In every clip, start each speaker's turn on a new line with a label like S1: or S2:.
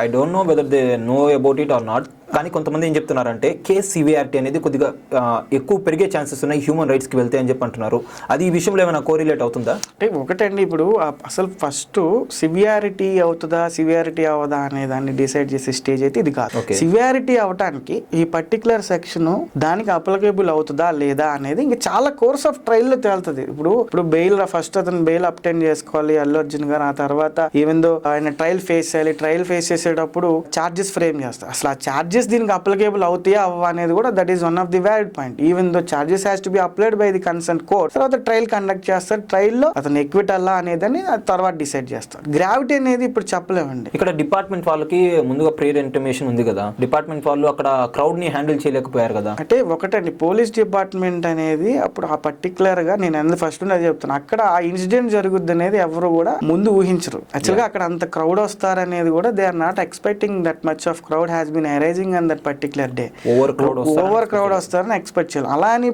S1: I don't know whether they know about it or not. కానీ కొంతమంది ఏం చెప్తున్నారంటే కేస్ సివియారిటీ అనేది కొద్దిగా ఎక్కువ పెరిగే ఛాన్సెస్ ఉన్నాయి హ్యూమన్ రైట్స్కి వెళ్తే అని చెప్పి అంటున్నారు. అది ఈ విషయంలో ఏమైనా కోరిలేట్ అవుతుందా?
S2: అంటే ఒకటండి, ఇప్పుడు అసలు ఫస్ట్ సివియారిటీ అవుతుందా సివియారిటీ అవ్వదా అనే దాన్ని డిసైడ్ చేసే స్టేజ్ అయితే ఇది కాదు. సివియారిటీ అవటానికి ఈ పర్టికులర్ సెక్షన్ దానికి అప్లికేబుల్ అవుతుందా లేదా అనేది ఇంకా చాలా కోర్స్ ఆఫ్ ట్రయల్ లో తేలుతుంది. ఇప్పుడు బెయిల్ ఫస్ట్ అతను బెయిల్ అప్టెండ్ చేసుకోవాలి అల్లు అర్జున్ గారు. ఆ తర్వాత ఈవెన్ దో ఆయన ట్రయల్ ఫేస్ చేయాలి. ట్రయల్ ఫేస్ చేసేటప్పుడు చార్జెస్ ఫ్రేమ్ చేస్తారు. అసలు ఆ చార్జెస్ దీనికి అప్లికేబుల్ అవుతాయా అవ్వ అనేది కూడా that is one of the valid point. Even though charges has to be applied by the concern court. తర్వాత ట్రయల్ కండక్ట్ చేస్తారు. ట్రయల్ లో అతను ఎక్విట్ అలా అనేదని తర్వాత డిసైడ్ చేస్తారు. గ్రావిటీ అనేది ఇప్పుడు చెప్పలేమండి.
S1: ఇక్కడ డిపార్ట్మెంట్ వాళ్ళకి ముందుగా ప్రేయర్ ఇంటిమేషన్ ఉంది కదా, డిపార్ట్మెంట్ వాళ్ళు అక్కడ క్రౌడ్ ని హ్యాండిల్ చేయలేకపోయారు కదా.
S2: అంటే ఒకటండి, పోలీస్ డిపార్ట్మెంట్ అనేది అప్పుడు ఆ పర్టికులర్ గా నేను ఎందుకు ఫస్ట్ అది చెప్తాను, అక్కడ ఆ ఇన్సిడెంట్ జరుగుద్ది అనేది ఎవరు కూడా ముందు ఊహించరు. యాక్చువల్ గా అక్కడ అంత క్రౌడ్ వస్తారనేది కూడా they are not expecting that much of crowd has been arising on that particular day. Over crowd వస్తారని ఎక్స్పెక్ట్ చేయాలి. అలా అని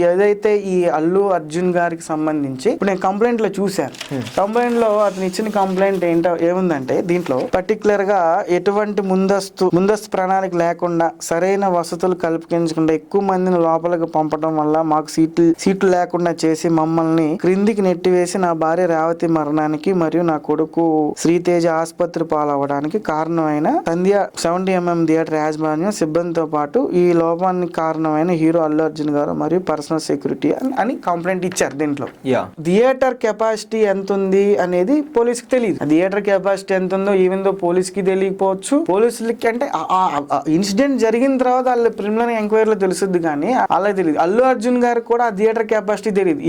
S2: ఏదైతే ఈ అల్లు అర్జున్ గారికి సంబంధించి ఇప్పుడు నేను కంప్లైంట్ లో చూశాను. కంప్లైంట్ లో అతను ఇచ్చిన కంప్లైంట్ ఏముందంటే దీంట్లో పర్టికులర్ గా ఎటువంటి ముందస్తు ప్రణాళిక లేకుండా సరైన వసతులు కల్పించకుండా ఎక్కువ మందిని లోపలికి పంపడం వల్ల మాకు సీట్లు లేకుండా చేసి మమ్మల్ని క్రిందికి నెట్టివేసి నా భార్య రేవతి మరణానికి మరియు నా కొడుకు శ్రీతేజ ఆసుపత్రి పాలవడానికి కారణమైన సంధ్య 70mm థియేటర్ యాజమాన్యం సిబ్బందితో పాటు ఈ లోపానికి కారణమైన హీరో అల్లు అర్జున్ గారు మరియు పర్సనల్ సెక్యూరిటీ అని కంప్లైంట్ ఇచ్చారు. దీంట్లో థియేటర్ కెపాసిటీ ఎంత ఉంది అనేది పోలీసుకి తెలియదు. థియేటర్ కెపాసిటీ ఎంత ఉందో ఈవెన్ దో పోలీస్కి తెలియకపోవచ్చు. పోలీసులకి అంటే ఇన్సిడెంట్ జరిగిన తర్వాత వాళ్ళ ప్రిలిమినరీ ఎంక్వైరీలో తెలుస్తుంది కానీ అలా తెలియదు. అల్లు అర్జున్ గారికి కూడా ఆ థియేటర్ కెపాసిటీ తెలియదు.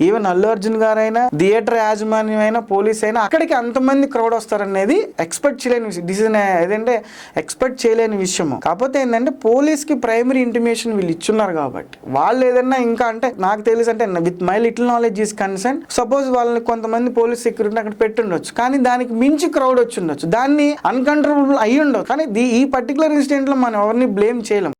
S2: ఈవెన్ అల్లు అర్జున్ గారు అయినా థియేటర్ యాజమాన్యం అయినా పోలీస్ అయినా అక్కడికి అంతమంది క్రౌడ్ వస్తారనేది ఎక్స్పెక్ట్ చేయలేని విషయం. డిసిజన్ ఏదంటే ఎక్స్పెక్ట్ చేయలేని విషయం. కాకపోతే ఏంటంటే పోలీస్ కి ప్రైమరీ ఇంటిమేషన్ వీళ్ళు ఇచ్చున్నారు కాబట్టి వాళ్ళు ఏదన్నా ఇంకా అంటే నాకు తెలిసి అంటే with my little knowledge is concern suppose వాళ్ళని కొంతమంది పోలీస్ సెక్యూరిటీ అక్కడ పెట్టుండొచ్చు కానీ దానికి మించి క్రౌడ్ వచ్చి ఉండొచ్చు. దాన్ని అన్కంట్రోలబుల్ అయ్యి ఉండొచ్చు. కానీ ఈ పర్టికులర్ ఇన్సిడెంట్ లో మనం ఎవరిని బ్లేమ్ చేయలేం.